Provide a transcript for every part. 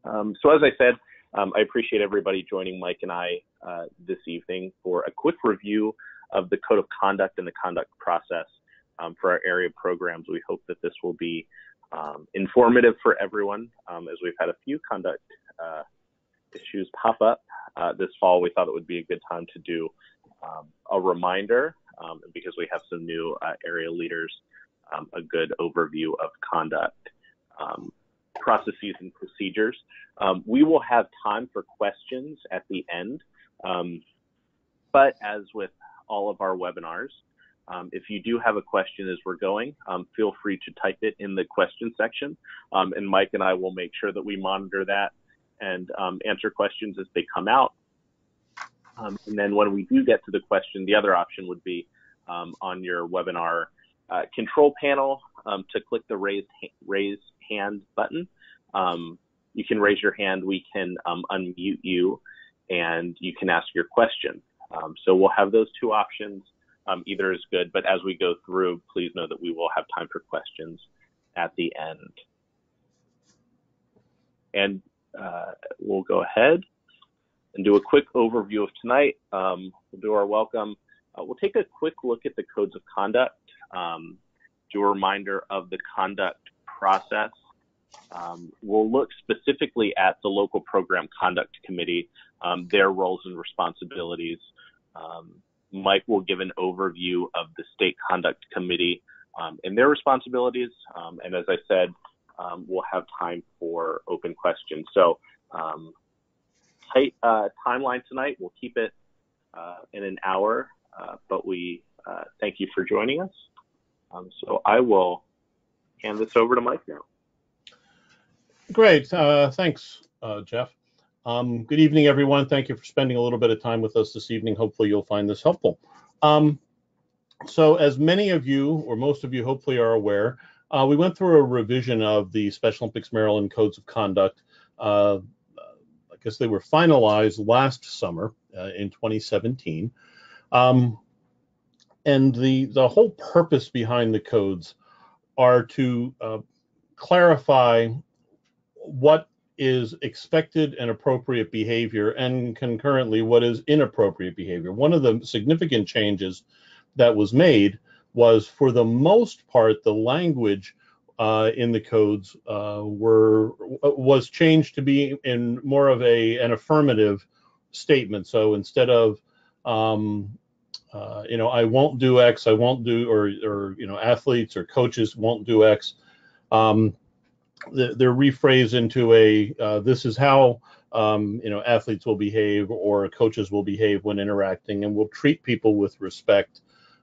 So as I said, I appreciate everybody joining Mike and I this evening for a quick review of the Code of Conduct and the conduct process for our area programs. We hope that this will be informative for everyone, as we've had a few conduct issues pop up this fall. We thought it would be a good time to do a reminder, because we have some new area leaders, a good overview of conduct processes and procedures. We will have time for questions at the end, but as with all of our webinars, if you do have a question as we're going, feel free to type it in the question section, and Mike and I will make sure that we monitor that and answer questions as they come out. And then when we do get to the question, the other option would be on your webinar control panel to click the raise hand button. You can raise your hand, we can unmute you, and you can ask your question. So we'll have those two options. Either is good, but as we go through, please know that we will have time for questions at the end. And we'll go ahead and do a quick overview of tonight. We'll do our welcome. We'll take a quick look at the codes of conduct, do a reminder of the conduct process. We'll look specifically at the local program conduct committee, their roles and responsibilities. Mike will give an overview of the state conduct committee and their responsibilities. And as I said, we'll have time for open questions. So tight timeline tonight. We'll keep it in an hour, but we thank you for joining us. So I will hand this over to Mike now. Great. Thanks, Jeff. Good evening, everyone. Thank you for spending a little bit of time with us this evening. Hopefully you'll find this helpful. So as many of you, or most of you hopefully are aware, we went through a revision of the Special Olympics Maryland Codes of Conduct. I guess they were finalized last summer in 2017. And the whole purpose behind the codes are to clarify what is expected and appropriate behavior, and concurrently what is inappropriate behavior. One of the significant changes that was made was, for the most part, the language in the codes was changed to be in more of an affirmative statement. So instead of I won't do X, I won't do, or athletes or coaches won't do X, they're rephrased into this is how athletes will behave or coaches will behave when interacting, and will treat people with respect,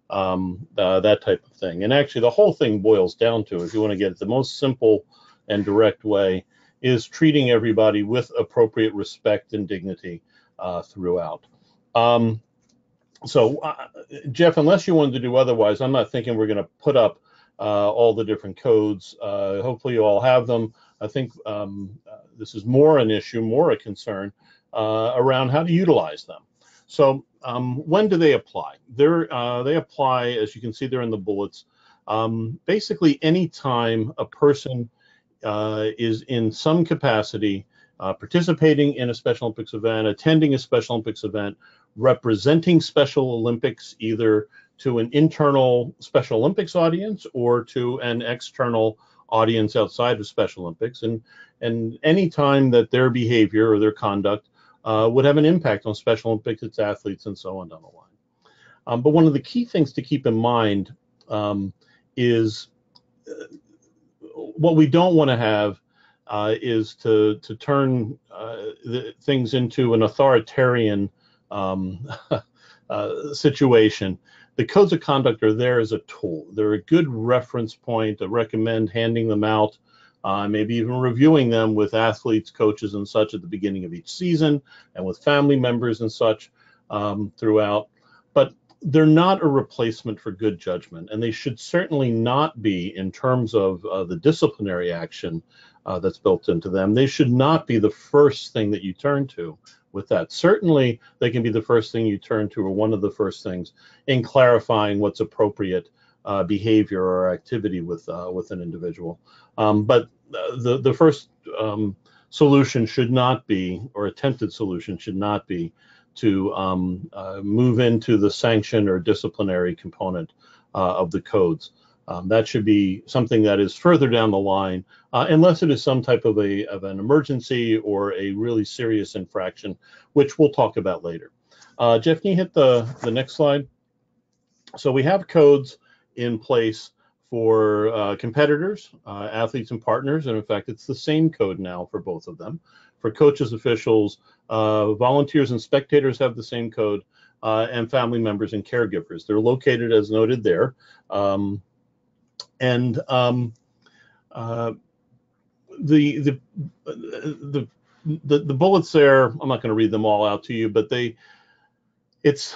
that type of thing. And actually the whole thing boils down to, if you want to get it the most simple and direct way, is treating everybody with appropriate respect and dignity throughout. So Jeff, unless you wanted to do otherwise, I'm not thinking we're going to put up all the different codes. Hopefully you all have them. I think this is more an issue, more a concern around how to utilize them. So when do they apply? They apply, as you can see there in the bullets, basically any time a person is in some capacity participating in a Special Olympics event, attending a Special Olympics event, representing Special Olympics either to an internal Special Olympics audience or to an external audience outside of Special Olympics, and any time that their behavior or their conduct would have an impact on Special Olympics, its athletes, and so on down the line. But one of the key things to keep in mind is what we don't want to have is to turn things into an authoritarian situation. The codes of conduct are there as a tool. They're a good reference point. I recommend handing them out, maybe even reviewing them with athletes, coaches, and such at the beginning of each season, and with family members and such throughout. But they're not a replacement for good judgment, and they should certainly not be, in terms of the disciplinary action that's built into them. They should not be the first thing that you turn to with that. Certainly, they can be the first thing you turn to, or one of the first things in clarifying what's appropriate behavior or activity with an individual. But the first solution should not be, or attempted solution should not be, to move into the sanction or disciplinary component of the codes. That should be something that is further down the line, unless it is some type of an emergency or a really serious infraction, which we'll talk about later. Jeff, can you hit the next slide? So we have codes in place for competitors, athletes, and partners, and in fact, it's the same code now for both of them. For coaches, officials, volunteers, and spectators have the same code, and family members and caregivers. They're located as noted there. The bullets there, I'm not going to read them all out to you, but it's,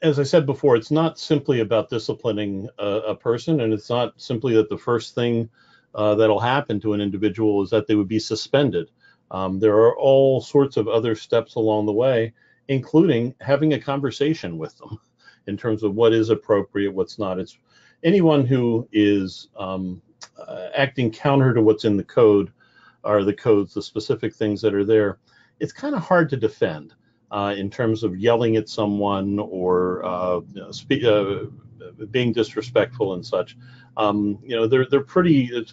as I said before, it's not simply about disciplining a person, and it's not simply that the first thing that'll happen to an individual is that they would be suspended. There are all sorts of other steps along the way, including having a conversation with them in terms of what is appropriate, what's not. It's anyone who is acting counter to what's in the code, or the codes, the specific things that are there. It's kind of hard to defend in terms of yelling at someone or being disrespectful and such. It's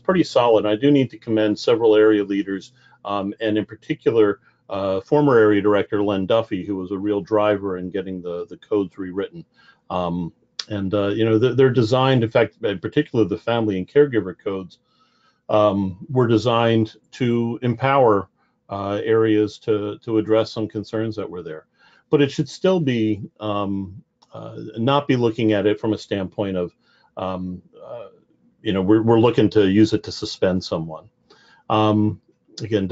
pretty solid. I do need to commend several area leaders, and in particular, former area director Len Duffy, who was a real driver in getting the codes rewritten. They're designed, in fact, in particular, the family and caregiver codes were designed to empower areas to address some concerns that were there. But it should still be not be looking at it from a standpoint of, we're looking to use it to suspend someone. Again,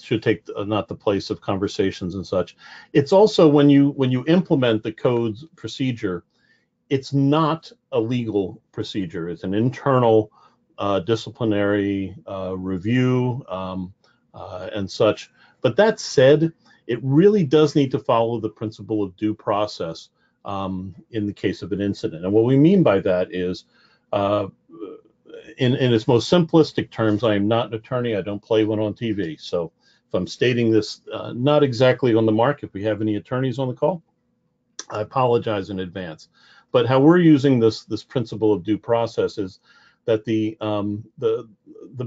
should take not the place of conversations and such. It's also when you implement the code's procedure, it's not a legal procedure. It's an internal disciplinary review and such. But that said, it really does need to follow the principle of due process in the case of an incident. And what we mean by that is, in its most simplistic terms, I am not an attorney. I don't play one on TV. So if I'm stating this not exactly on the mark, if we have any attorneys on the call, I apologize in advance. But how we're using this principle of due process is that the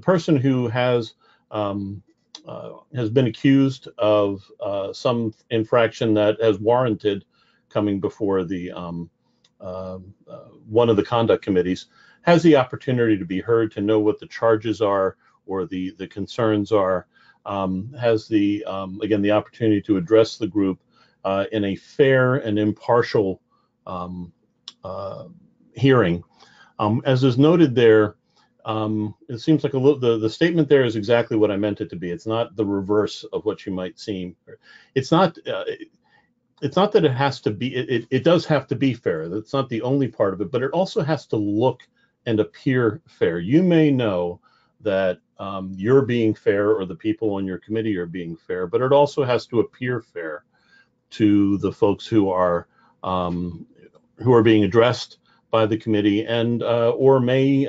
person who has been accused of some infraction that has warranted coming before the one of the conduct committees has the opportunity to be heard, to know what the charges are or the concerns are, has the again the opportunity to address the group in a fair and impartial hearing. As is noted there, it seems like the statement there is exactly what I meant it to be. It's not the reverse of what you might seem. It's not that it has to be. It does have to be fair. That's not the only part of it, but it also has to look and appear fair. You may know that you're being fair, or the people on your committee are being fair, but it also has to appear fair to the folks who are being addressed by the committee, and or may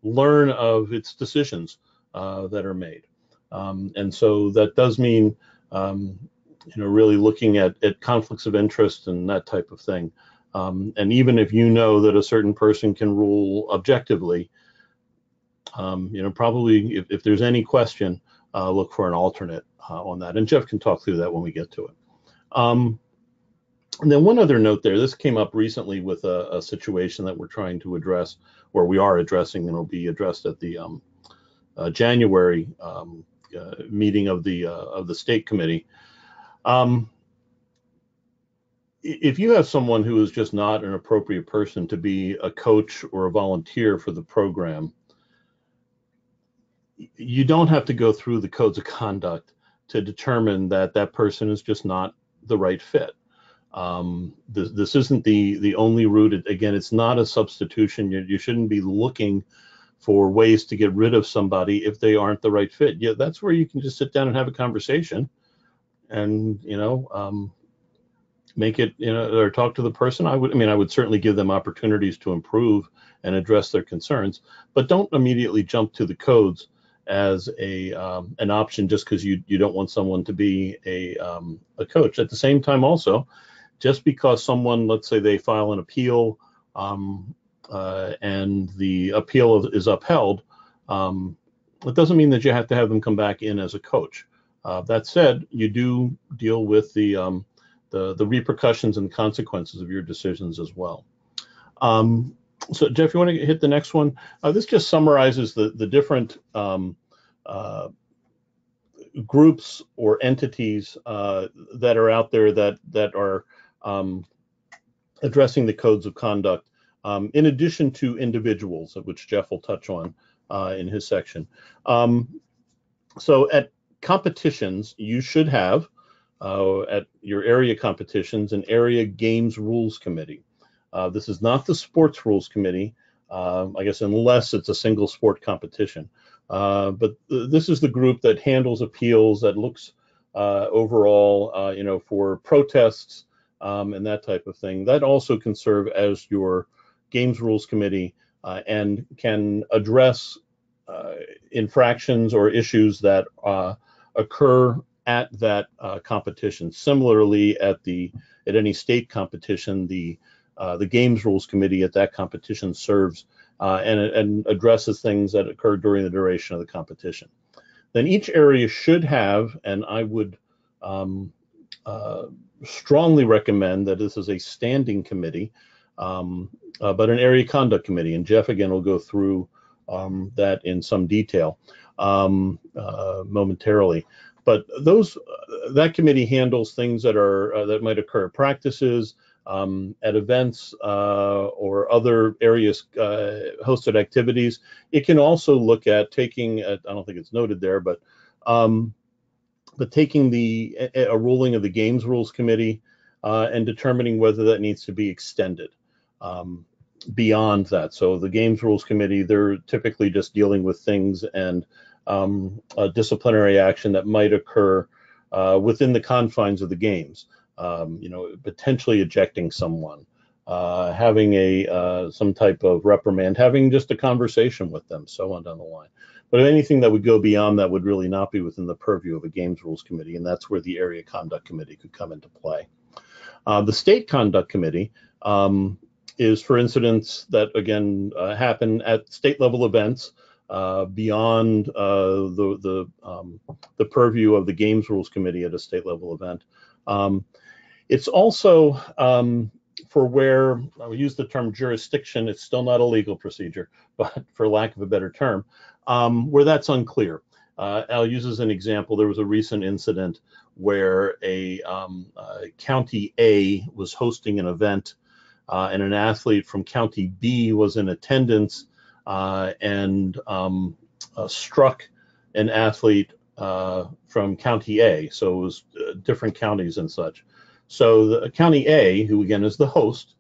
learn of its decisions that are made. And so that does mean really looking at conflicts of interest and that type of thing. And even if you know that a certain person can rule objectively, probably if there's any question, look for an alternate on that. And Jeff can talk through that when we get to it. And then one other note there, this came up recently with a situation that we're trying to address, or we are addressing, and will be addressed at the January meeting of the state committee. If you have someone who is just not an appropriate person to be a coach or a volunteer for the program, you don't have to go through the codes of conduct to determine that that person is just not the right fit. This isn't the only route. Again, it's not a substitution. You shouldn't be looking for ways to get rid of somebody if they aren't the right fit. Yeah, that's where you can just sit down and have a conversation, and make it, or talk to the person. I would certainly give them opportunities to improve and address their concerns, but don't immediately jump to the codes as an option just because you don't want someone to be a coach. At the same time, also, just because someone, let's say they file an appeal and the appeal is upheld, it doesn't mean that you have to have them come back in as a coach. That said, you do deal with the repercussions and consequences of your decisions as well. So Jeff, you want to hit the next one? This just summarizes the different groups or entities that are out there that are addressing the codes of conduct, in addition to individuals, which Jeff will touch on in his section. So at competitions, you should have, at your area competitions, an area games rules committee. This is not the sports rules committee, I guess, unless it's a single sport competition. But this is the group that handles appeals, that looks overall, for protests and that type of thing. That also can serve as your games rules committee and can address infractions or issues that occur at that competition. Similarly, at any state competition, the games rules committee at that competition serves and addresses things that occur during the duration of the competition. Then each area should have, and I would strongly recommend that this is a standing committee, but an area conduct committee. And Jeff, again, will go through that in some detail momentarily. But that committee handles things that might occur at practices, at events, or other areas hosted activities. It can also look at taking, I don't think it's noted there, but taking a ruling of the Games Rules Committee and determining whether that needs to be extended beyond that. So the Games Rules Committee, they're typically just dealing with things and a disciplinary action that might occur within the confines of the games. Potentially ejecting someone, having some type of reprimand, having just a conversation with them, so on down the line. But anything that would go beyond that would really not be within the purview of a Games Rules Committee, and that's where the Area Conduct Committee could come into play. The State Conduct Committee is for incidents that, again, happen at state-level events beyond the purview of the Games Rules Committee at a state-level event. It's also for where, I'll use the term jurisdiction, it's still not a legal procedure, but for lack of a better term, where that's unclear. I'll use as an example, there was a recent incident where a County A was hosting an event and an athlete from County B was in attendance and struck an athlete from County A. So it was different counties and such. So the County A, who again is the host,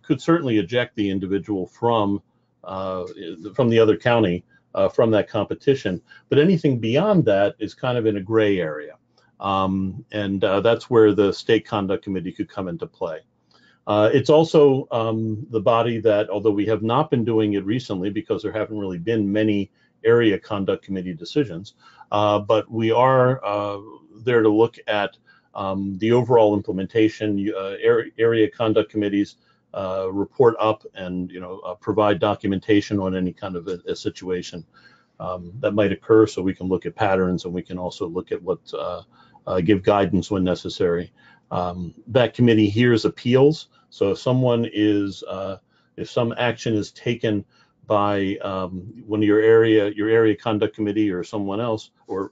could certainly eject the individual from the other county from that competition. But anything beyond that is kind of in a gray area. And that's where the State Conduct Committee could come into play. It's also the body that, although we have not been doing it recently because there haven't really been many area conduct committee decisions, but we are there to look at the overall implementation. Area conduct committees report up and provide documentation on any kind of a situation that might occur, so we can look at patterns and we can also look at what give guidance when necessary. That committee hears appeals. So if if some action is taken by one of your area conduct committee or someone else, or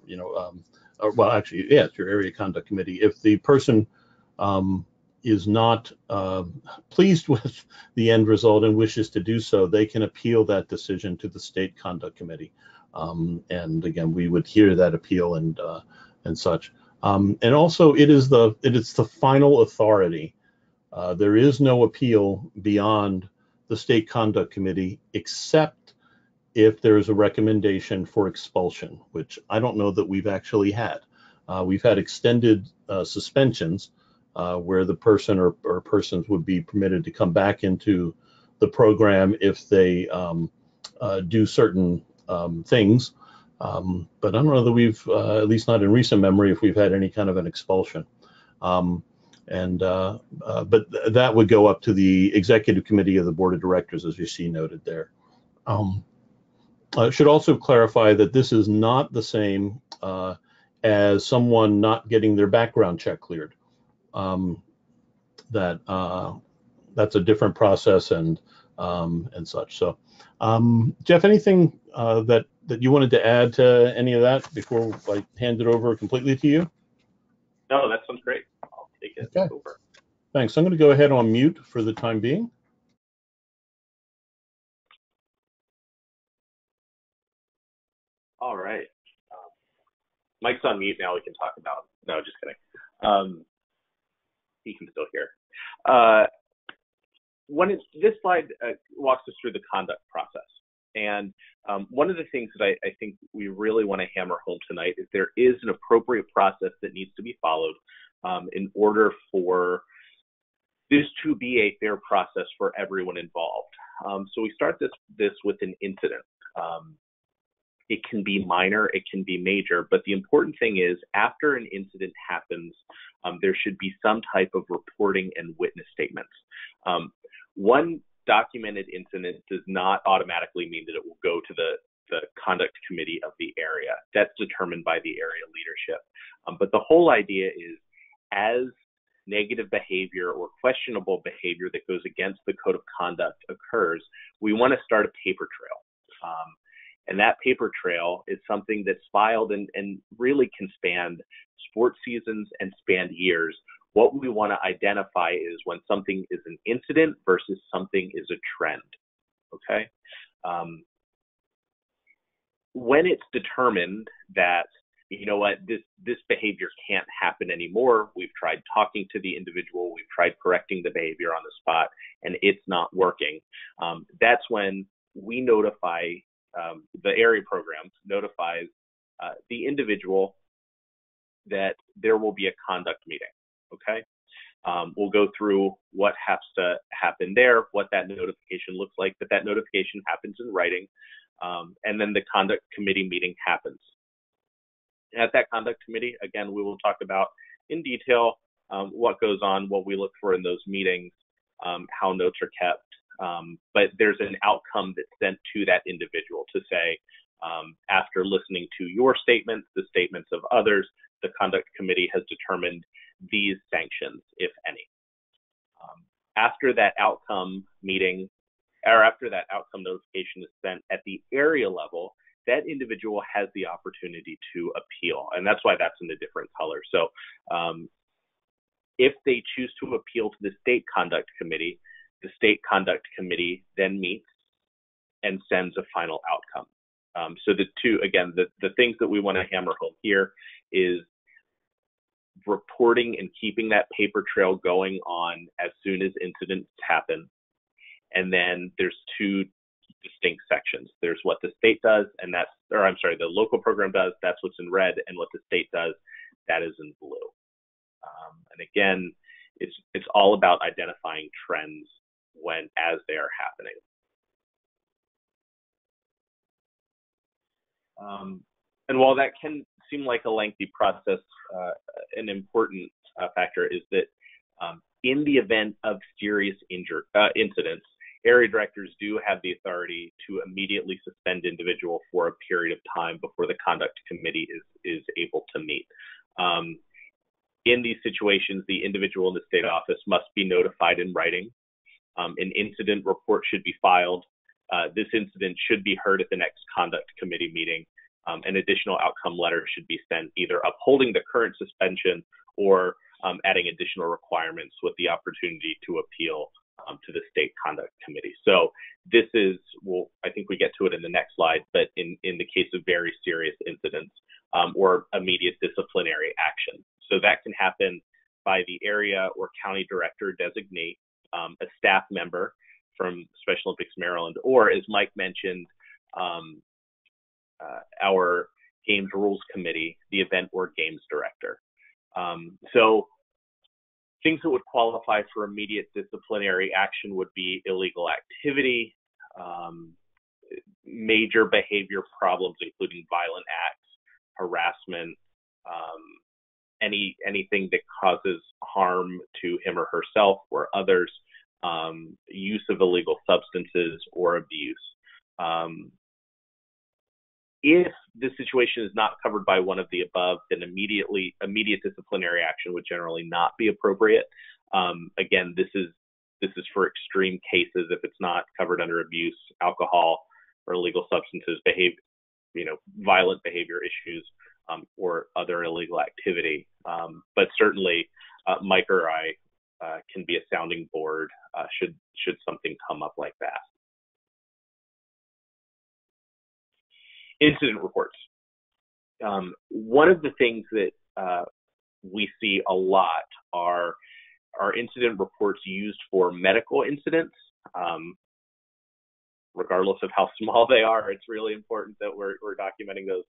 well, actually, yeah, it's your area conduct committee. If the person is not pleased with the end result and wishes to do so, they can appeal that decision to the State Conduct Committee. And again, we would hear that appeal and such. And also, it's the final authority. There is no appeal beyond the State Conduct Committee, except if there is a recommendation for expulsion, which I don't know that we've actually had. We've had extended suspensions where the person or persons would be permitted to come back into the program if they do certain things. But I don't know that we've, at least not in recent memory, if we've had any kind of an expulsion. But that would go up to the executive committee of the board of directors, as you see noted there. I should also clarify that this is not the same as someone not getting their background check cleared. That's a different process and such. So, Jeff, anything that you wanted to add to any of that before I hand it over completely to you? No, that sounds great. I'll take it over. Thanks. I'm going to go ahead on mute for the time being. All right. Mike's on mute now. We can talk about. No, just kidding. He can still hear. This slide walks us through the conduct process. And one of the things that I think we really want to hammer home tonight is there is an appropriate process that needs to be followed in order for this to be a fair process for everyone involved. So we start this with an incident. It can be minor, it can be major, but the important thing is after an incident happens, there should be some type of reporting and witness statements. One documented incident does not automatically mean that it will go to the conduct committee of the area. That's determined by the area leadership. But the whole idea is as negative behavior or questionable behavior that goes against the code of conduct occurs, we want to start a paper trail. And that paper trail is something that's filed and really can span sports seasons and span years. What we want to identify is when something is an incident versus something is a trend, okay? When it's determined that, you know what, this behavior can't happen anymore, we've tried talking to the individual, we've tried correcting the behavior on the spot, and it's not working, that's when we notify, the area program notifies the individual that there will be a conduct meeting, okay? We'll go through what has to happen there, what that notification looks like, but that notification happens in writing, and then the conduct committee meeting happens. At that conduct committee, again, we will talk about in detail what goes on, what we look for in those meetings, how notes are kept, but there's an outcome that's sent to that individual to say, after listening to your statements, the statements of others, the conduct committee has determined these sanctions, if any. After that outcome meeting, or after that outcome notification is sent at the area level, that individual has the opportunity to appeal, and that's why that's in a different color. So if they choose to appeal to the state conduct committee, the state conduct committee then meets and sends a final outcome. So the things that we want to hammer home here is reporting and keeping that paper trail going on as soon as incidents happen. And then there's two distinct sections. There's what the state does, and the local program does, that's what's in red, and what the state does, that is in blue. And again, it's all about identifying trends as they are happening. And while that can seem like a lengthy process, an important factor is that in the event of serious incidents, area directors do have the authority to immediately suspend individual for a period of time before the conduct committee is able to meet. In these situations, the individual in the state office must be notified in writing. An incident report should be filed. This incident should be heard at the next conduct committee meeting. An additional outcome letter should be sent, either upholding the current suspension or adding additional requirements with the opportunity to appeal to the state conduct committee. So this is, I think we get to it in the next slide, but in the case of very serious incidents or immediate disciplinary action. So that can happen by the area or county director designate a staff member from Special Olympics Maryland, or as Mike mentioned, our Games Rules Committee, the event or games director. So things that would qualify for immediate disciplinary action would be illegal activity, major behavior problems, including violent acts, harassment, anything that causes harm to him or herself or others, use of illegal substances or abuse. If the situation is not covered by one of the above, then immediate disciplinary action would generally not be appropriate. Again, this is for extreme cases. If it's not covered under abuse, alcohol, or illegal substances, violent behavior issues, or other illegal activity. But certainly, Mike or I can be a sounding board should something come up like that. Incident reports. One of the things that we see a lot are incident reports used for medical incidents. Regardless of how small they are, it's really important that we're documenting those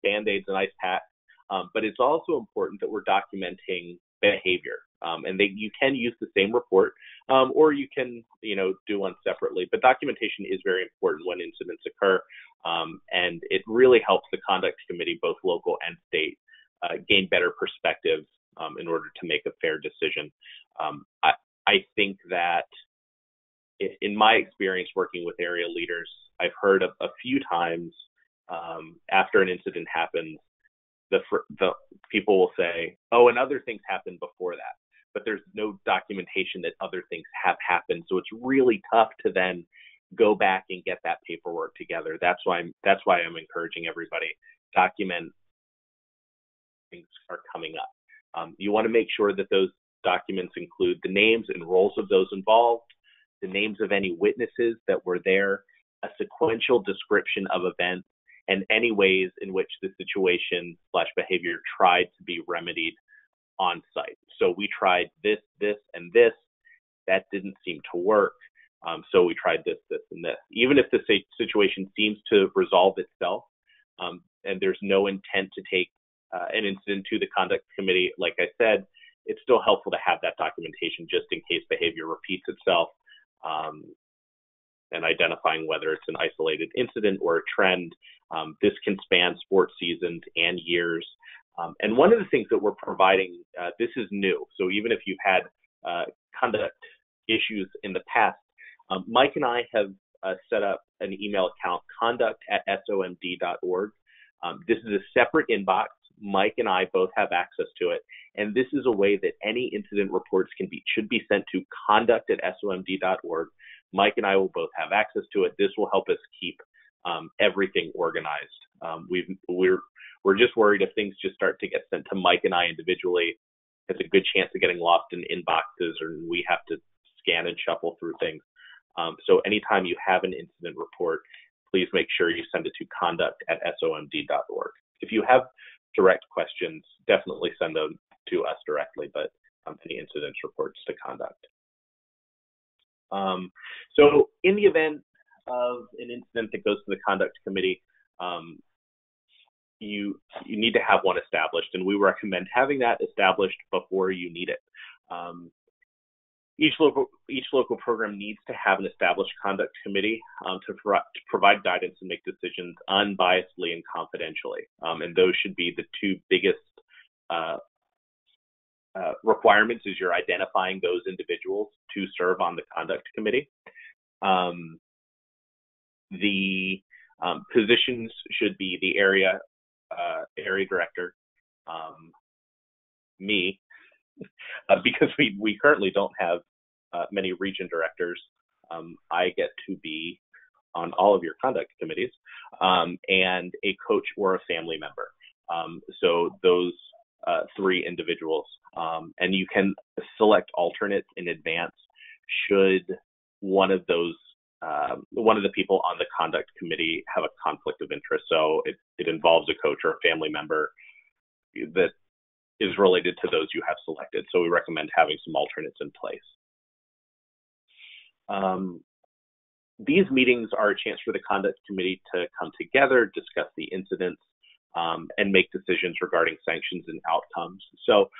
Band-Aids and ice packs. But it's also important that we're documenting behavior. And you can use the same report, or you can, do one separately. But documentation is very important when incidents occur, and it really helps the conduct committee, both local and state, gain better perspective in order to make a fair decision. I think that in my experience working with area leaders, I've heard a few times after an incident happens, the people will say, "Oh, and other things happened before that," but there's no documentation that other things have happened. So it's really tough to then go back and get that paperwork together. That's why I'm encouraging everybody, document things are coming up. You want to make sure that those documents include the names and roles of those involved, the names of any witnesses that were there, a sequential description of events, and any ways in which the situation / behavior tried to be remedied on site. So we tried this, and this. That didn't seem to work. So we tried this, and this. Even if the situation seems to resolve itself, and there's no intent to take an incident to the conduct committee, like I said, it's still helpful to have that documentation just in case behavior repeats itself, and identifying whether it's an isolated incident or a trend. This can span sports seasons and years. And one of the things that we're providing, this is new. So even if you've had conduct issues in the past, Mike and I have set up an email account, conduct@somd.org. This is a separate inbox. Mike and I both have access to it. And this is a way that any incident reports should be sent to conduct@somd.org. Mike and I will both have access to it. This will help us keep everything organized. We're just worried if things just start to get sent to Mike and I individually, there's a good chance of getting lost in inboxes, or we have to scan and shuffle through things. So anytime you have an incident report, please make sure you send it to conduct@somd.org. If you have direct questions, definitely send them to us directly, but any incidents reports to conduct. So in the event of an incident that goes to the conduct committee, you need to have one established, and we recommend having that established before you need it. Each local program needs to have an established conduct committee to provide guidance and make decisions unbiasedly and confidentially. And those should be the two biggest requirements, is you're identifying those individuals to serve on the conduct committee. The positions should be the area director, me, because we currently don't have many region directors. I get to be on all of your conduct committees, and a coach or a family member. So those three individuals, and you can select alternates in advance should one of the people on the conduct committee have a conflict of interest. So it involves a coach or a family member that is related to those you have selected. So we recommend having some alternates in place. These meetings are a chance for the conduct committee to come together, discuss the incidents, and make decisions regarding sanctions and outcomes. So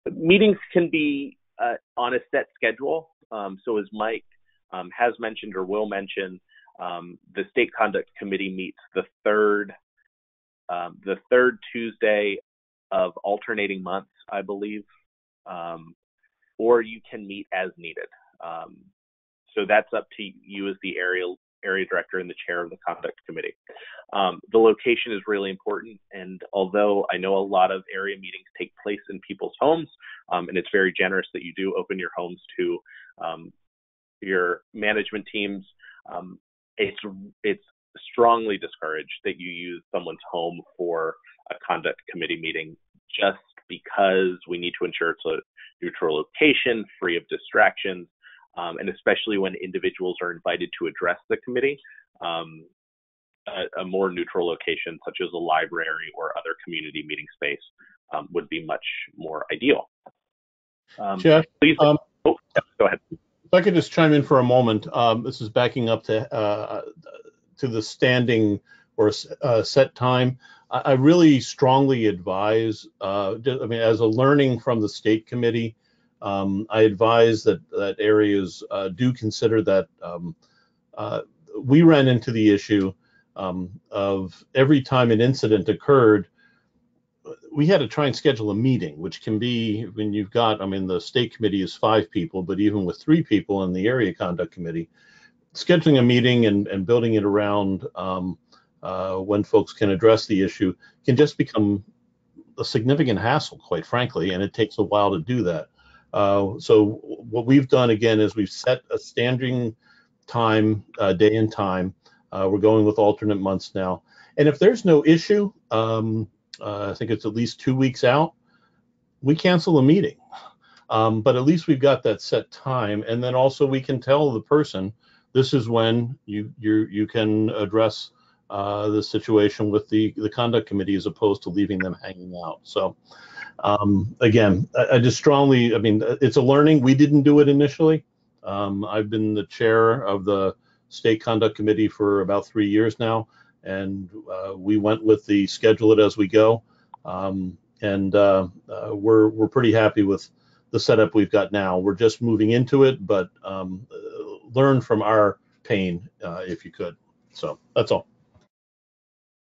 meetings can be on a set schedule. So as Mike has mentioned or will mention, The State Conduct Committee meets the third Tuesday of alternating months, I believe, or you can meet as needed. So that's up to you as the area director and the chair of the conduct committee. The location is really important, and although I know a lot of area meetings take place in people's homes, and it's very generous that you do open your homes to your management teams, it's strongly discouraged that you use someone's home for a conduct committee meeting, just because we need to ensure it's a neutral location, free of distractions, and especially when individuals are invited to address the committee, a more neutral location such as a library or other community meeting space would be much more ideal. Jeff, please, go ahead. If I could just chime in for a moment. This is backing up to the standing or set time. I really strongly advise, as a learning from the state committee, I advise that areas do consider that. We ran into the issue of every time an incident occurred, we had to try and schedule a meeting, which can be when you've got, the state committee is 5 people, but even with 3 people in the area conduct committee, scheduling a meeting and building it around when folks can address the issue can just become a significant hassle, quite frankly, and it takes a while to do that. So what we've done again is we've set a standing time, day and time. We're going with alternate months now, and if there's no issue, I think it's at least 2 weeks out, we cancel the meeting. But at least we've got that set time, and then also we can tell the person this is when you can address the situation with the conduct committee as opposed to leaving them hanging out. So again, I just strongly, it's a learning. We didn't do it initially. I've been the chair of the state conduct committee for about 3 years now, and we went with the schedule it as we go, and we're pretty happy with the setup we've got now. We're just moving into it, but learn from our pain if you could. So that's all.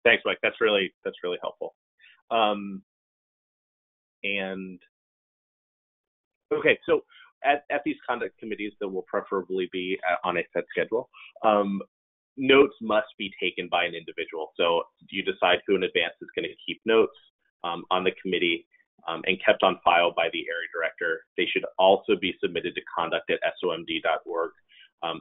Thanks, Mike. That's really helpful. And okay, so at these conduct committees that will preferably be on a set schedule, notes must be taken by an individual. So you decide who in advance is going to keep notes on the committee and kept on file by the area director. They should also be submitted to conduct@somd.org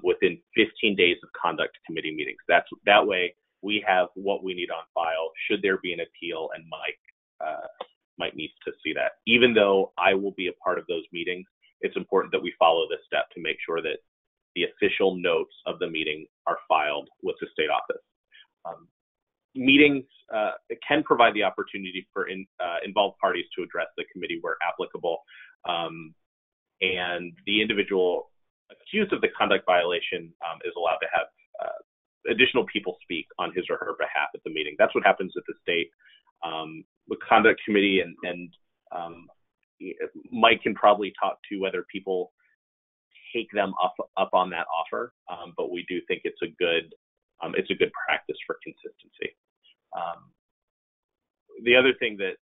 within 15 days of conduct committee meetings. That way we have what we need on file should there be an appeal, and Mike needs to see that. Even though I will be a part of those meetings, it's important that we follow this step to make sure that the official notes of the meeting are filed with the state office. Meetings can provide the opportunity for involved parties to address the committee where applicable, and the individual accused of the conduct violation is allowed to have additional people speak on his or her behalf at the meeting. That's what happens at the state. The conduct committee and Mike can probably talk to whether people take them up on that offer, but we do think it's a good practice for consistency. The other thing that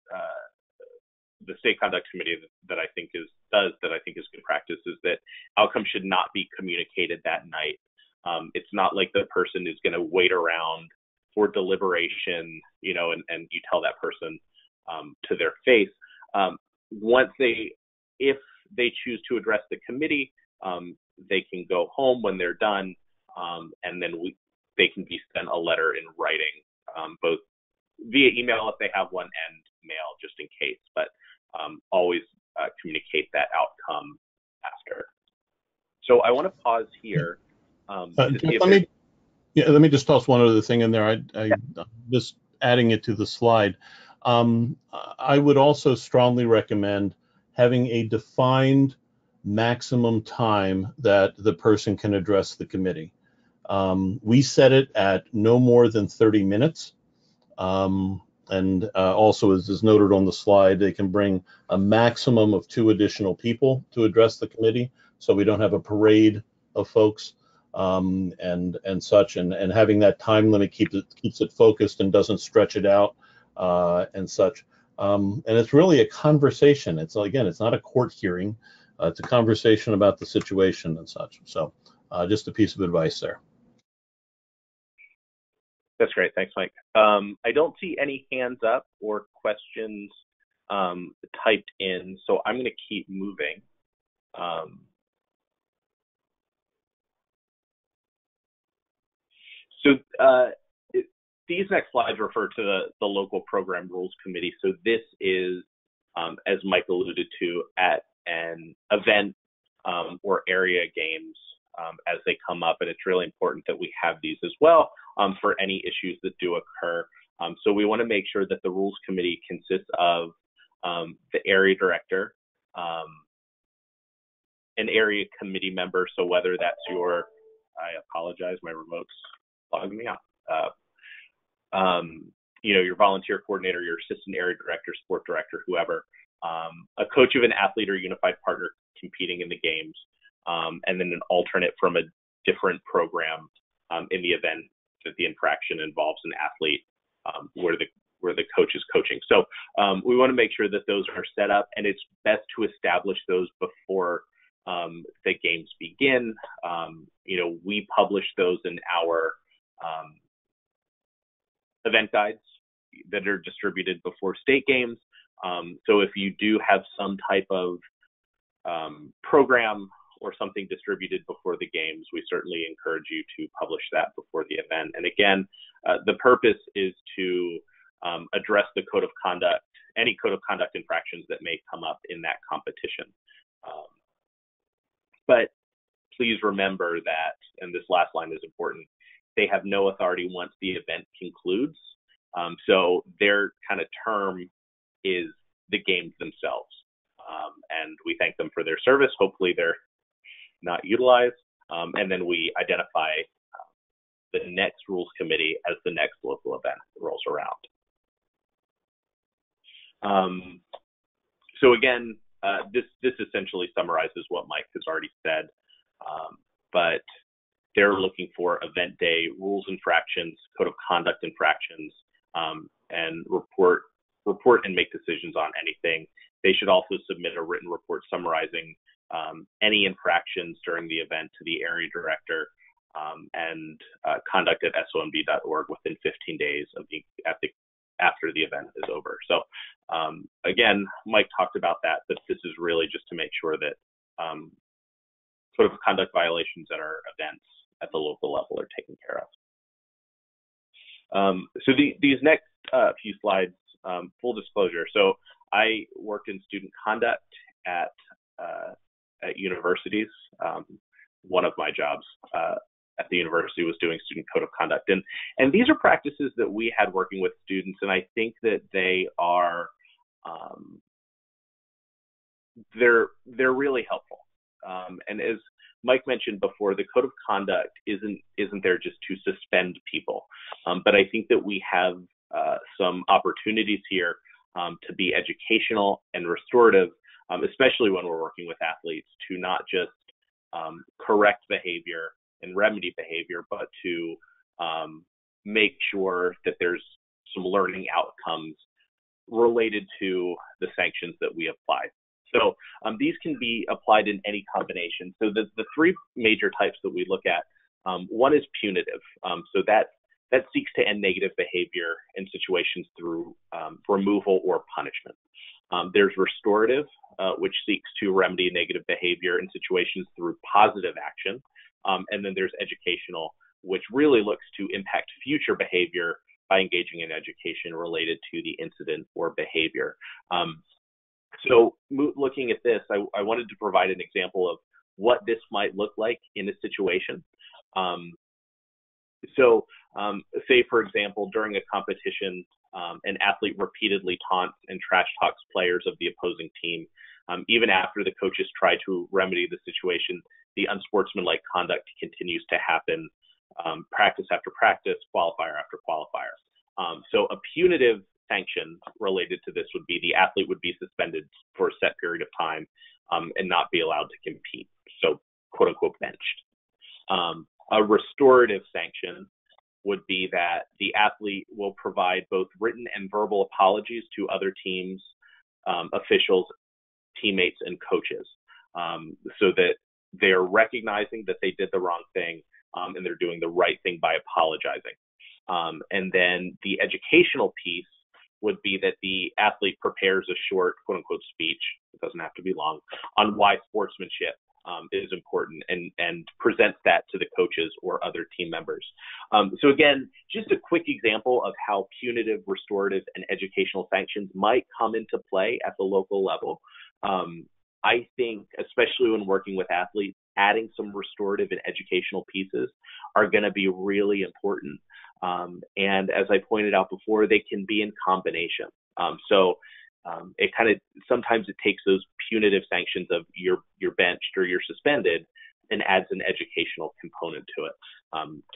the state conduct committee that I think is good practice is that outcomes should not be communicated that night. It's not like the person is going to wait around for deliberation, and you tell that person to their face. If they choose to address the committee, they can go home when they're done, and then they can be sent a letter in writing, both via email if they have one and mail just in case, but always communicate that outcome after. So I want to pause here. Let me just toss one other thing in there. I just adding it to the slide. I would also strongly recommend having a defined maximum time that the person can address the committee. We set it at no more than 30 minutes. And also, as is noted on the slide, they can bring a maximum of 2 additional people to address the committee, so we don't have a parade of folks. and such, and having that time limit keeps it focused and doesn't stretch it out and such. And it's really a conversation. It's not a court hearing. It's a conversation about the situation and such. So just a piece of advice there. That's great. Thanks, Mike. I don't see any hands up or questions typed in, so I'm going to keep moving. These next slides refer to the local program rules committee. So this is, as Mike alluded to, at an event or area games as they come up, and it's really important that we have these as well for any issues that do occur. So we want to make sure that the rules committee consists of the area director, an area committee member. So whether that's I apologize, my remote's logging me out. Your volunteer coordinator, your assistant area director, sport director, whoever, a coach of an athlete or unified partner competing in the games, and then an alternate from a different program in the event that the infraction involves an athlete where the coach is coaching. So we want to make sure that those are set up, and it's best to establish those before the games begin. We publish those in our event guides that are distributed before state games. So if you do have some type of program or something distributed before the games, we certainly encourage you to publish that before the event. And again, the purpose is to address the code of conduct, any code of conduct infractions that may come up in that competition. But please remember that, and this last line is important, they have no authority once the event concludes. So their kind of term is the games themselves. And we thank them for their service. Hopefully they're not utilized. And then we identify the next rules committee as the next local event rolls around. So again, this essentially summarizes what Mike has already said, but they're looking for event day rules infractions, code of conduct infractions, and report and make decisions on anything. They should also submit a written report summarizing any infractions during the event to the area director and conduct at SOMD.org within 15 days after the event is over. So again, Mike talked about that, but this is really just to make sure that code of conduct violations at our events at the local level are taken care of. So these next few slides, full disclosure. So I worked in student conduct at universities. One of my jobs at the university was doing student code of conduct. And these are practices that we had working with students, and I think that they are, they're really helpful. And as Mike mentioned before, the code of conduct isn't there just to suspend people, but I think that we have some opportunities here to be educational and restorative, especially when we're working with athletes, to not just correct behavior and remedy behavior, but to make sure that there's some learning outcomes related to the sanctions that we apply. So these can be applied in any combination. So the three major types that we look at, one is punitive. So that seeks to end negative behavior in situations through removal or punishment. There's restorative, which seeks to remedy negative behavior in situations through positive action. And then there's educational, which really looks to impact future behavior by engaging in education related to the incident or behavior. So looking at this, I wanted to provide an example of what this might look like in a situation. Say, for example, during a competition, an athlete repeatedly taunts and trash talks players of the opposing team. Even after the coaches try to remedy the situation, the unsportsmanlike conduct continues to happen, practice after practice, qualifier after qualifier. So a punitive sanction related to this would be the athlete would be suspended for a set period of time and not be allowed to compete. So quote unquote benched. A restorative sanction would be that the athlete will provide both written and verbal apologies to other teams, officials, teammates, and coaches, so that they're recognizing that they did the wrong thing, and they're doing the right thing by apologizing. And then the educational piece would be that the athlete prepares a short, quote unquote, speech, it doesn't have to be long, on why sportsmanship is important, and presents that to the coaches or other team members. So again, just a quick example of how punitive, restorative, and educational sanctions might come into play at the local level. I think, especially when working with athletes, adding some restorative and educational pieces are going to be really important. And as I pointed out before, they can be in combination. It kind of, sometimes it takes those punitive sanctions of you're benched or you're suspended and adds an educational component to it,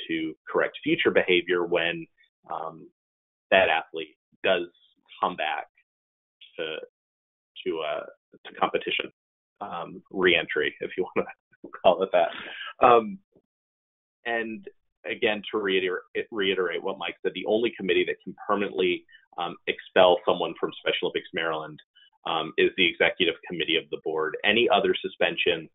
to correct future behavior when that athlete does come back to competition, reentry, if you want to call it that. And again, to reiterate what Mike said, the only committee that can permanently expel someone from Special Olympics Maryland is the executive committee of the board. Any other suspension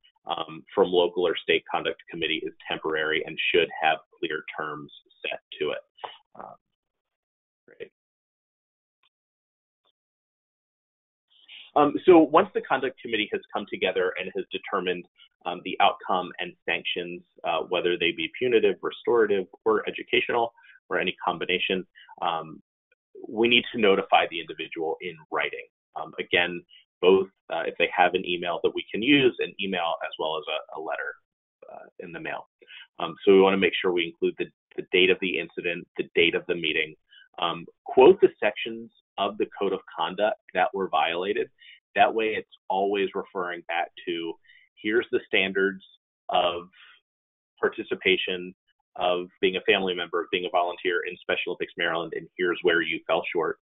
from local or state conduct committee is temporary and should have clear terms set to it. Great. So once the conduct committee has come together and has determined the outcome and sanctions, whether they be punitive, restorative, or educational, or any combination, we need to notify the individual in writing. Again, both if they have an email that we can use, an email as well as a letter in the mail. So we want to make sure we include the date of the incident, the date of the meeting, quote the sections of the code of conduct that were violated. That way it's always referring back to, here's the standards of participation, of being a family member, of being a volunteer in Special Olympics Maryland, and here's where you fell short.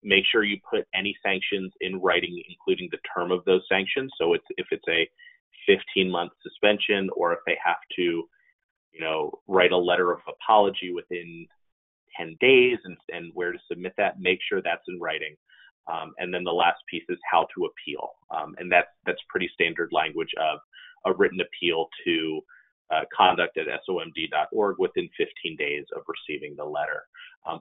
Make sure you put any sanctions in writing, including the term of those sanctions. So if it's a 15-month suspension, or if they have to, write a letter of apology within 10 days and where to submit that, make sure that's in writing. And then the last piece is how to appeal. And that's pretty standard language of a written appeal to conduct at SOMD.org within 15 days of receiving the letter.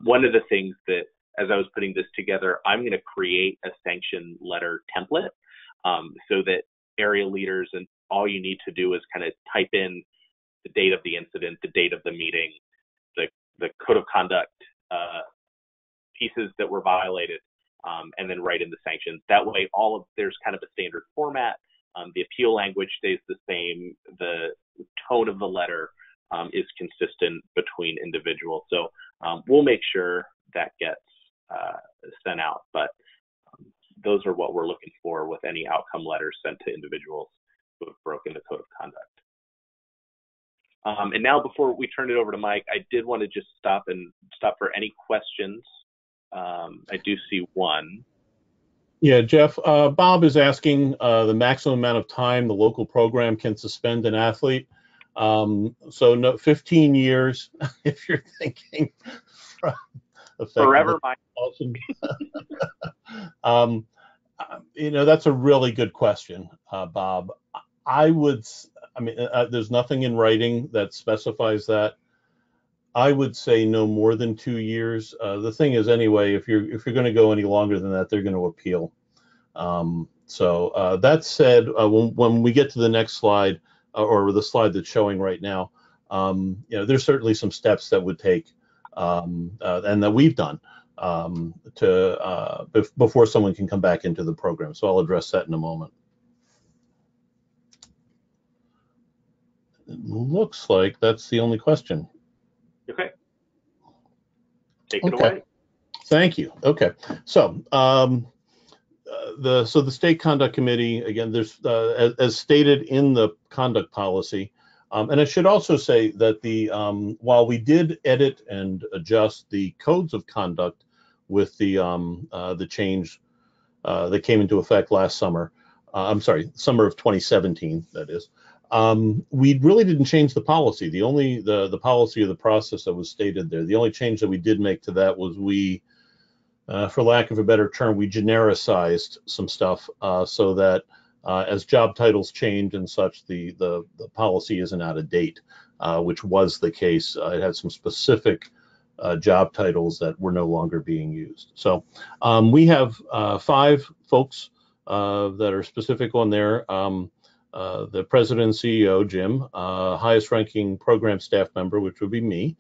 One of the things that, as I was putting this together, I'm going to create a sanction letter template so that area leaders, and all you need to do is kind of type in the date of the incident, the date of the meeting, the code of conduct pieces that were violated, and then write in the sanctions. That way, there's kind of a standard format. The appeal language stays the same. The tone of the letter is consistent between individuals. So we'll make sure that gets sent out. But those are what we're looking for with any outcome letters sent to individuals who have broken the code of conduct. And now, before we turn it over to Mike, I did want to just stop for any questions. I do see one. Yeah, Jeff, Bob is asking the maximum amount of time the local program can suspend an athlete. So no, 15 years, if you're thinking. Forever, Mike. Awesome. That's a really good question, Bob. There's nothing in writing that specifies that. I would say no more than 2 years. The thing is, anyway, if you're going to go any longer than that, they're going to appeal. So that said, when we get to the next slide, or the slide that's showing right now, there's certainly some steps that would take, and that we've done before someone can come back into the program. So I'll address that in a moment. It looks like that's the only question. Okay. Take it away. Thank you. Okay. So the State Conduct Committee, again, there's as stated in the conduct policy, and I should also say that while we did edit and adjust the codes of conduct with the change that came into effect last summer, summer of 2017, that is. We really didn't change the policy. The policy of the process that was stated there. The only change that we did make to that was we, for lack of a better term, we genericized some stuff so that as job titles change and such, the policy isn't out of date, which was the case. It had some specific job titles that were no longer being used. So we have 5 folks that are specific on there. The president and CEO, Jim, highest ranking program staff member, which would be me.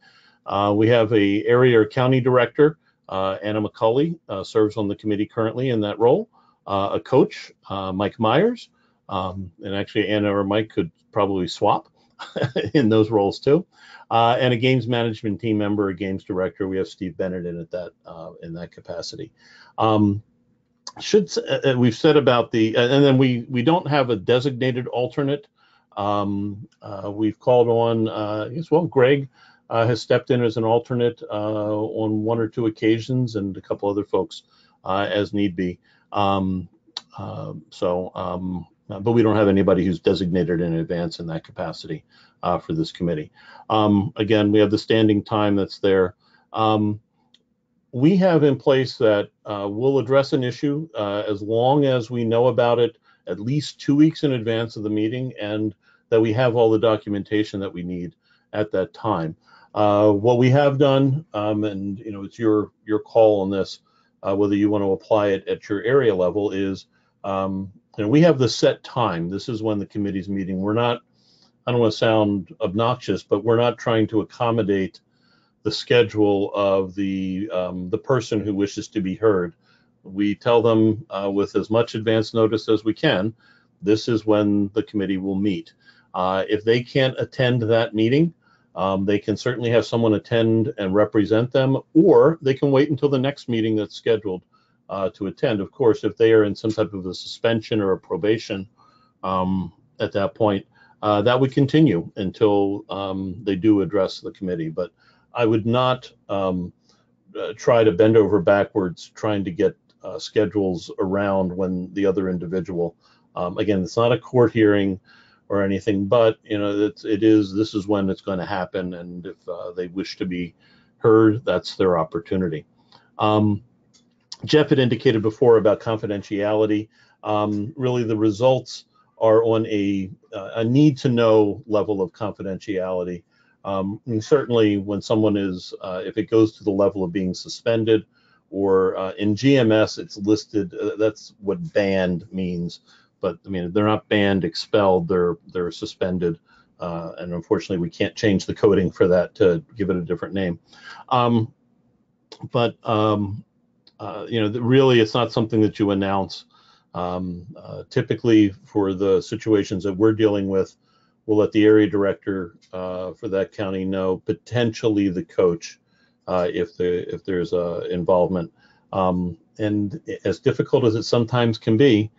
We have a area or county director, Anna McCulley, serves on the committee currently in that role. A coach, Mike Myers, and actually Anna or Mike could probably swap in those roles too. And a games management team member, a games director. We have Steve Bennett in that capacity. We've said about and then we don't have a designated alternate. We've called on, Greg has stepped in as an alternate on 1 or 2 occasions, and a couple other folks as need be. But we don't have anybody who's designated in advance in that capacity for this committee. Again, we have the standing time that's there. We have in place that we'll address an issue as long as we know about it at least 2 weeks in advance of the meeting, and that we have all the documentation that we need at that time. What we have done, and it's your call on this, whether you want to apply it at your area level, is we have the set time. This is when the committee's meeting. We're not, I don't want to sound obnoxious, but we're not trying to accommodate the schedule of the person who wishes to be heard. We tell them with as much advance notice as we can, this is when the committee will meet. If they can't attend that meeting, they can certainly have someone attend and represent them, or they can wait until the next meeting that's scheduled to attend. Of course, if they are in some type of a suspension or a probation at that point, that would continue until they do address the committee. But I would not try to bend over backwards trying to get schedules around when the other individual, again, it's not a court hearing or anything, but this is when it's going to happen, and if they wish to be heard, that's their opportunity. Jeff had indicated before about confidentiality. Really, the results are on a need to know level of confidentiality. And certainly when someone is, if it goes to the level of being suspended, or in GMS, it's listed, that's what banned means. But I mean, they're not banned, expelled, they're suspended. And unfortunately, we can't change the coding for that to give it a different name. Really, it's not something that you announce. Typically, for the situations that we're dealing with, we'll let the area director for that county know, potentially the coach, if there's involvement. And as difficult as it sometimes can be,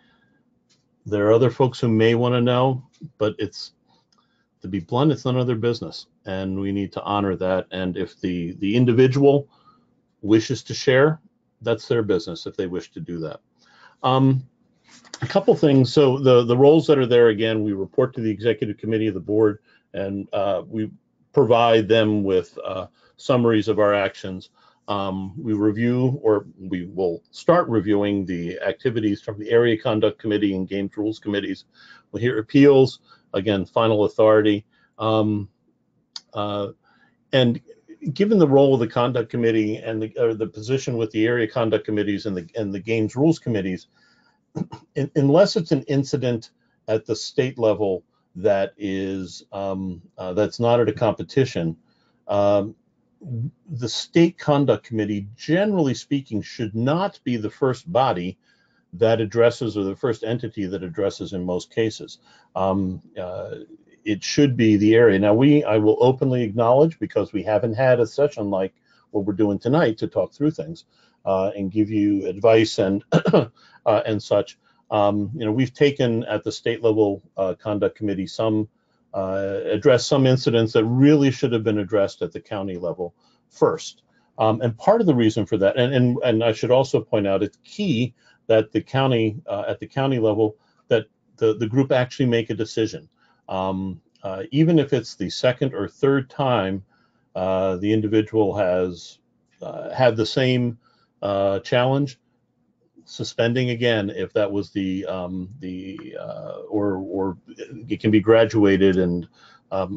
there are other folks who may want to know, but to be blunt, it's none of their business, and we need to honor that. And if the individual wishes to share, that's their business if they wish to do that. A couple things. So the roles that are there, again, we report to the executive committee of the board, and we provide them with summaries of our actions. We review, or we will start reviewing, the activities from the area conduct committee and games rules committees. We'll hear appeals, again, final authority. And given the role of the conduct committee and the position with the area conduct committees and the games rules committees, unless it's an incident at the state level that is that's not at a competition, the state conduct committee, generally speaking, should not be the first body that addresses, or the first entity that addresses in most cases. It should be the area. Now, I will openly acknowledge, because we haven't had a session like what we're doing tonight to talk through things and give you advice and and such. We've taken at the state level conduct committee address some incidents that really should have been addressed at the county level first. And part of the reason for that, and I should also point out, it's key that the county at the county level, that the group actually make a decision. Even if it's the second or third time the individual has had the same challenge, suspending again if that was or it can be graduated and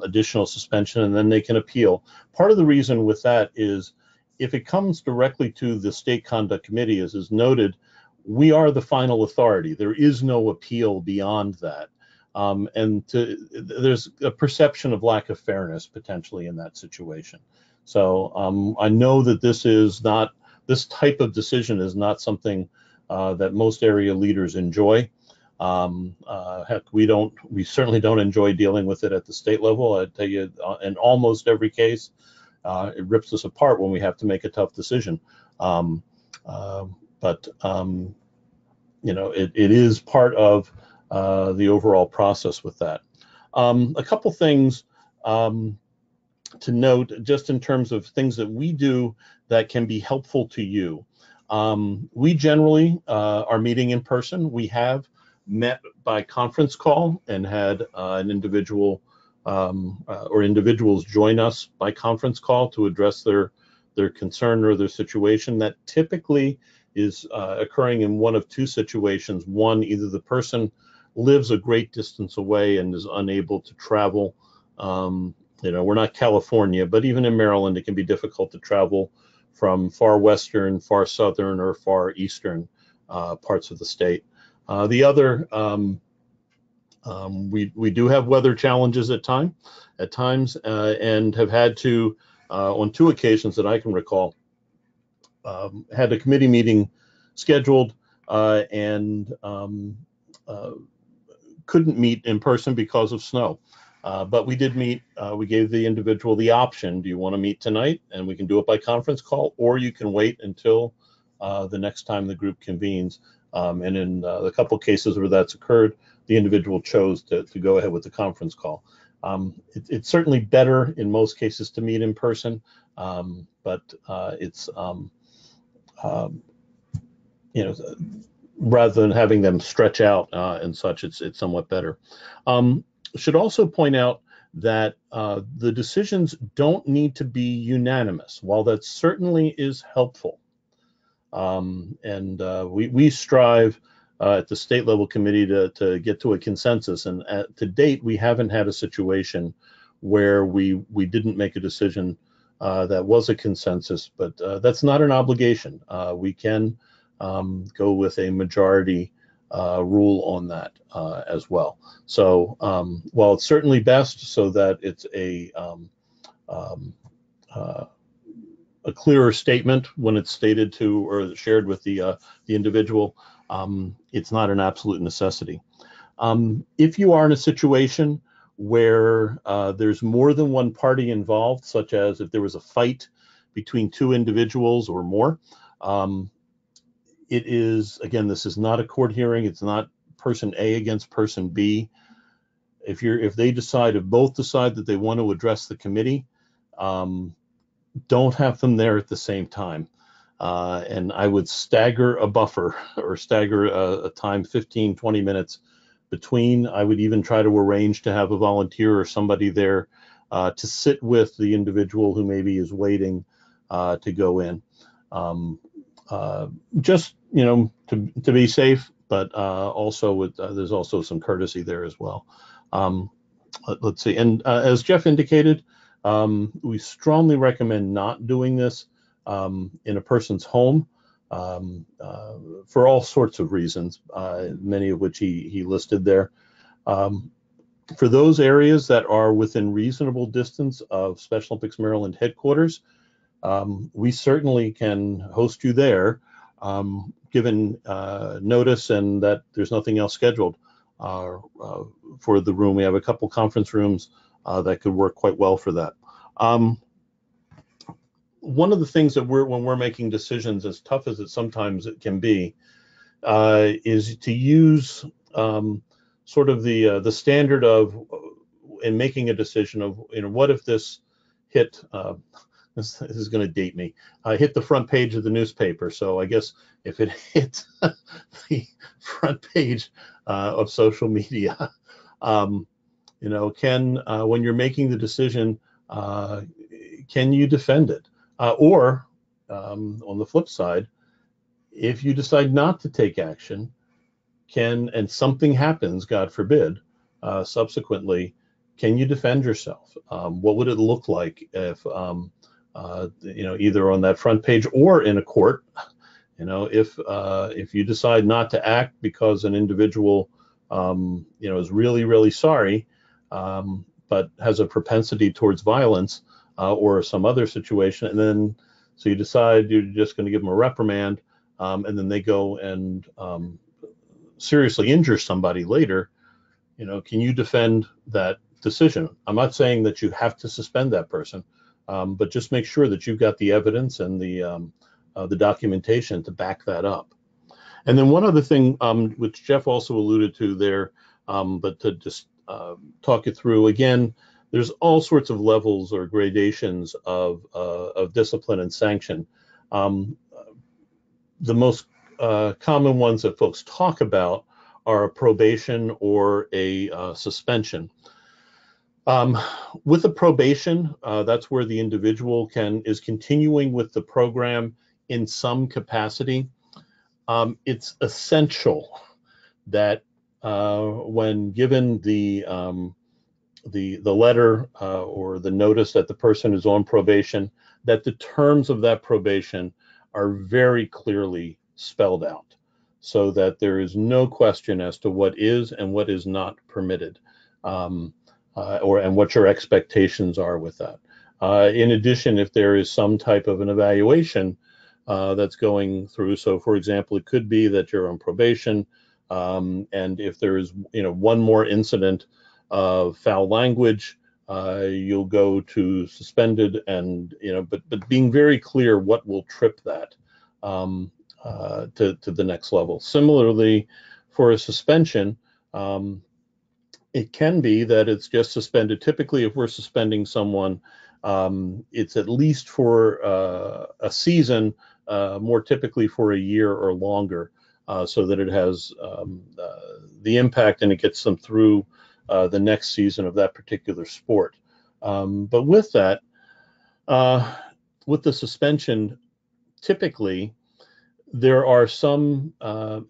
additional suspension, and then they can appeal. Part of the reason with that is if it comes directly to the state conduct committee, as is noted, we are the final authority. There is no appeal beyond that. There's a perception of lack of fairness potentially in that situation. So I know that this type of decision is not something that most area leaders enjoy. Heck, we certainly don't enjoy dealing with it at the state level. I tell you, in almost every case, it rips us apart when we have to make a tough decision. But it is part of the overall process with that. A couple things to note, just in terms of things that we do that can be helpful to you. We generally are meeting in person. We have met by conference call and had an individual or individuals join us by conference call to address their concern or their situation. That typically is occurring in one of two situations. One, either the person lives a great distance away and is unable to travel. We're not California, but even in Maryland, it can be difficult to travel from far western, far southern, or far eastern parts of the state. The other, we do have weather challenges at times, and have had to, on two occasions that I can recall, had a committee meeting scheduled and couldn't meet in person because of snow. But we did meet. We gave the individual the option: do you want to meet tonight? And we can do it by conference call, or you can wait until the next time the group convenes. And in the couple cases where that's occurred, the individual chose to go ahead with the conference call. It's certainly better in most cases to meet in person, but it's rather than having them stretch out and such, it's somewhat better. Should also point out that the decisions don't need to be unanimous. While that certainly is helpful, and we strive at the state level committee to get to a consensus, and to date we haven't had a situation where we didn't make a decision that was a consensus, but that's not an obligation. We can go with a majority rule on that as well. So while it's certainly best so that it's a clearer statement when it's stated to or shared with the individual, it's not an absolute necessity. If you are in a situation where there's more than one party involved, such as if there was a fight between two individuals or more, it is, again, this is not a court hearing. It's not person A against person B. If both decide that they want to address the committee, don't have them there at the same time. And I would stagger a buffer or stagger a time 15, 20 minutes between. I would even try to arrange to have a volunteer or somebody there to sit with the individual who maybe is waiting to go in. Just to be safe, but also there's also some courtesy there as well. Let's see. And as Jeff indicated, we strongly recommend not doing this in a person's home for all sorts of reasons, many of which he listed there. For those areas that are within reasonable distance of Special Olympics Maryland headquarters, we certainly can host you there, given notice and that there's nothing else scheduled for the room. We have a couple conference rooms that could work quite well for that. One of the things that when we're making decisions, as tough as it sometimes it can be, is to use sort of the standard of in making a decision of what if this hit. This is going to date me. Hit the front page of the newspaper. So I guess if it hit the front page of social media, When you're making the decision, can you defend it? Or on the flip side, if you decide not to take action, and something happens, God forbid, subsequently, can you defend yourself? What would it look like if, either on that front page or in a court, if you decide not to act because an individual, is really, really sorry, but has a propensity towards violence or some other situation, and then so you decide you're just going to give them a reprimand, and then they go and seriously injure somebody later, can you defend that decision? I'm not saying that you have to suspend that person, but just make sure that you've got the evidence and the documentation to back that up. And then one other thing, which Jeff also alluded to there, but to just talk it through again, there's all sorts of levels or gradations of discipline and sanction. The most common ones that folks talk about are a probation or a suspension. With a probation, that's where the individual is continuing with the program in some capacity. It's essential that when given the letter or the notice that the person is on probation, that the terms of that probation are very clearly spelled out, so that there is no question as to what is and what is not permitted, and what your expectations are with that. In addition, if there is some type of an evaluation that's going through, so for example, it could be that you're on probation, and if there is one more incident of foul language, you'll go to suspended, and but being very clear what will trip that to the next level. Similarly, for a suspension, it can be that it's just suspended. Typically, if we're suspending someone, it's at least for a season, more typically for a year or longer, so that it has the impact and it gets them through the next season of that particular sport. But with that, with the suspension, typically there are some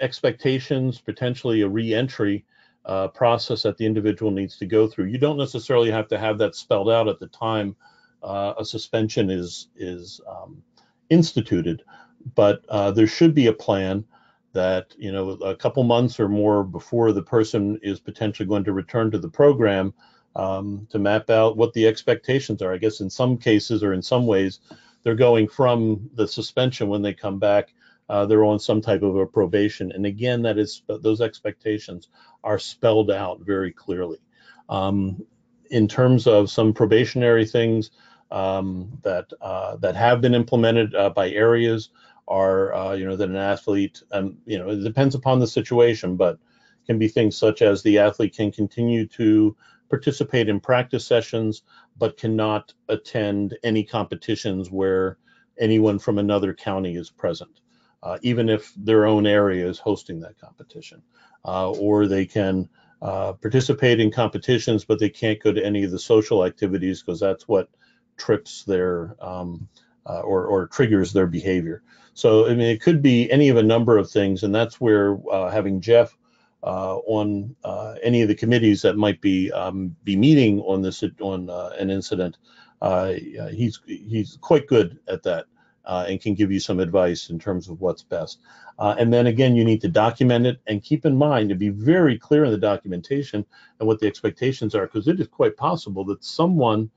expectations, potentially a re-entry process that the individual needs to go through. You don't necessarily have to have that spelled out at the time a suspension is instituted, but there should be a plan that a couple months or more before the person is potentially going to return to the program, to map out what the expectations are. I guess in some cases or in some ways, they're going from the suspension when they come back. They're on some type of a probation, and again, those expectations are spelled out very clearly. In terms of some probationary things that have been implemented by areas are, that an athlete, it depends upon the situation, but can be things such as the athlete can continue to participate in practice sessions, but cannot attend any competitions where anyone from another county is present, even if their own area is hosting that competition. Or they can participate in competitions, but they can't go to any of the social activities because that's what trips their or triggers their behavior. So, it could be any of a number of things, and that's where having Jeff on any of the committees that might be meeting on an incident, he's quite good at that, and can give you some advice in terms of what's best. And then again, you need to document it and keep in mind to be very clear in the documentation and what the expectations are, because it is quite possible that someone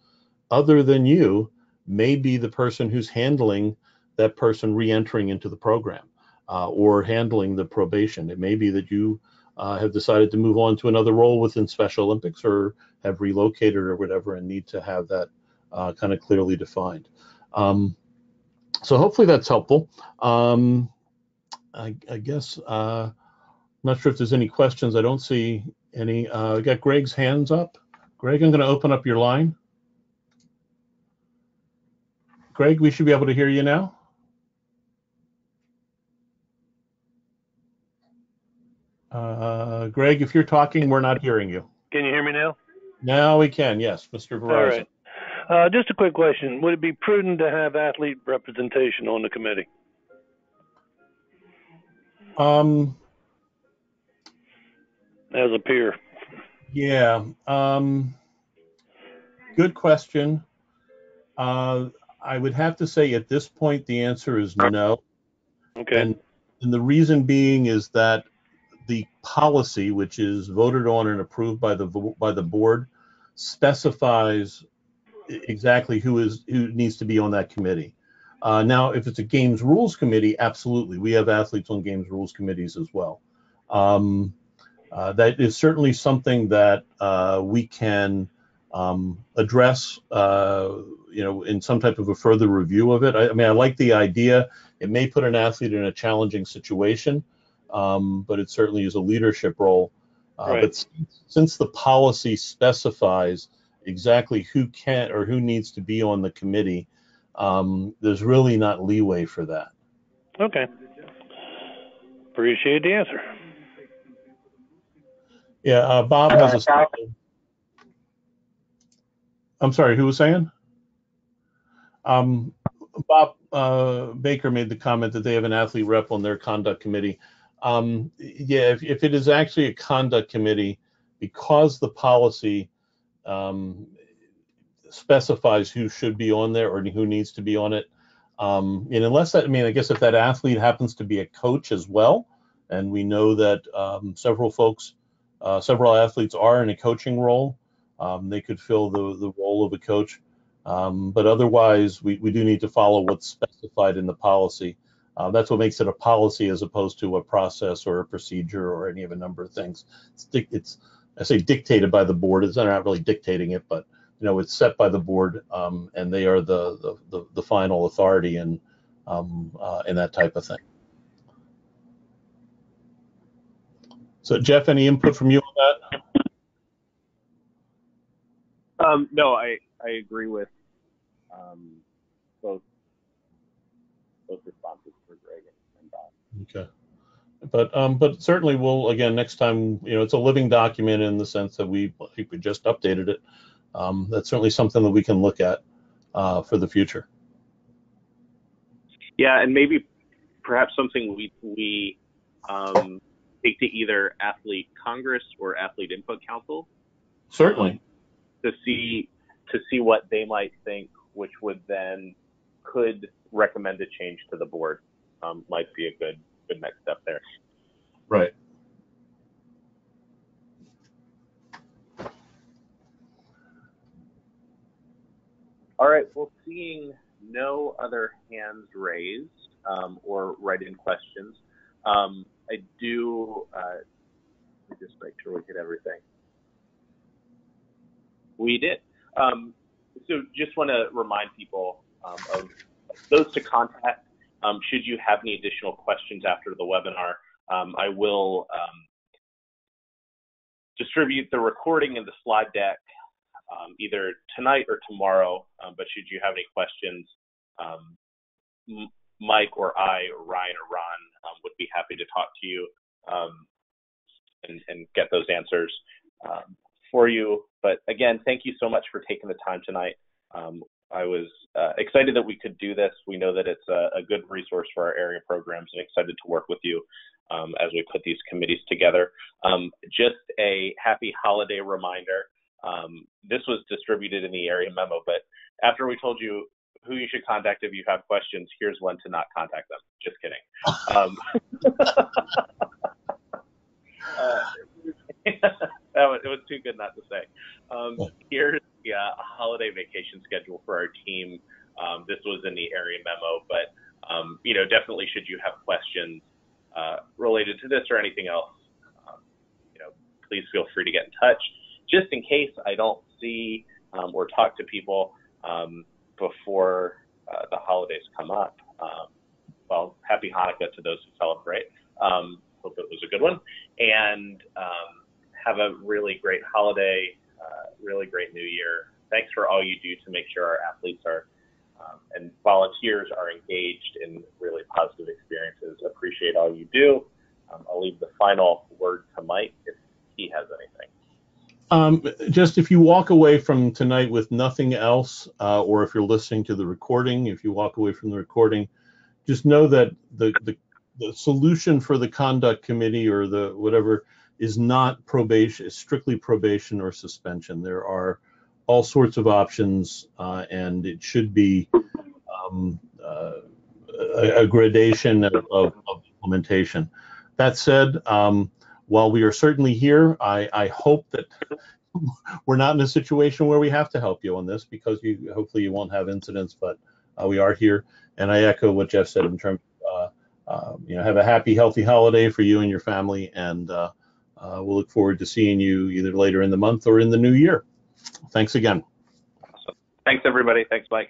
other than you may be the person who's handling that person re-entering into the program, or handling the probation. It may be that you have decided to move on to another role within Special Olympics, or have relocated or whatever, and need to have that kind of clearly defined. So hopefully that's helpful. I guess, I'm not sure if there's any questions. I don't see any. We got Greg's hands up. Greg, I'm going to open up your line. Greg, we should be able to hear you now. Greg, if you're talking, we're not hearing you. Can you hear me now? Now we can, yes, Mr. All right. Verizon. Just a quick question. Would it be prudent to have athlete representation on the committee Um, as a peer? yeah, good question. I would have to say at this point the answer is no. Okay. And the reason being is that the policy, which is voted on and approved by the board, specifies exactly who needs to be on that committee. Now, if it's a games rules committee, absolutely, we have athletes on games rules committees as well. That is certainly something that we can address, in some type of a further review of it. I mean, I like the idea. It may put an athlete in a challenging situation, but it certainly is a leadership role. Right. But since the policy specifies exactly who can or who needs to be on the committee, there's really not leeway for that. Okay. Appreciate the answer. Yeah, Bob has a. I'm sorry, who was saying? Bob Baker made the comment that they have an athlete rep on their conduct committee. Yeah, if it is actually a conduct committee, because the policy specifies who should be on there or who needs to be on it, and unless that, I mean, I guess if that athlete happens to be a coach as well, and we know that several athletes are in a coaching role, they could fill the role of a coach. But otherwise, we do need to follow what's specified in the policy. That's what makes it a policy as opposed to a process or a procedure or any of a number of things. I say dictated by the board. They're not really dictating it, but it's set by the board, and they are the final authority in that type of thing. So, Jeff, any input from you on that? No, I agree with both responses for Greg and Bob. Okay. But certainly we'll, again, next time, it's a living document in the sense that I think we just updated it. That's certainly something that we can look at for the future. Yeah, and maybe perhaps something we take to either Athlete Congress or Athlete Input Council. Certainly. To see what they might think, which would then could recommend a change to the board. Might be a good next step there. Right. All right. Well, seeing no other hands raised or write-in questions, I do let me just make sure we hit everything. We did. So just want to remind people of those to contact. Should you have any additional questions after the webinar, I will distribute the recording and the slide deck either tonight or tomorrow. But should you have any questions, Mike or I or Ryan or Ron would be happy to talk to you and get those answers for you. But again, thank you so much for taking the time tonight. I was excited that we could do this. We know that it's a good resource for our area programs, and excited to work with you as we put these committees together. Just a happy holiday reminder. This was distributed in the area memo, but after we told you who you should contact if you have questions, here's when to not contact them. Just kidding. It was too good not to say. Here's the holiday vacation schedule for our team. This was in the area memo, but definitely should you have questions related to this or anything else, please feel free to get in touch. Just in case I don't see or talk to people before the holidays come up. Well, happy Hanukkah to those who celebrate. Hope it was a good one, and have a really great holiday, really great New Year. Thanks for all you do to make sure our athletes are and volunteers are engaged in really positive experiences. Appreciate all you do. I'll leave the final word to Mike if he has anything. Just if you walk away from tonight with nothing else, or if you're listening to the recording, if you walk away from the recording, just know that the solution for the conduct committee or the whatever is not probation, it's strictly probation or suspension. There are all sorts of options, and it should be a gradation of implementation. That said, while we are certainly here, I hope that we're not in a situation where we have to help you on this, because hopefully you won't have incidents, but we are here. And I echo what Jeff said in terms of, have a happy, healthy holiday for you and your family. And we'll look forward to seeing you either later in the month or in the new year. Thanks again. Awesome. Thanks, everybody. Thanks, Mike.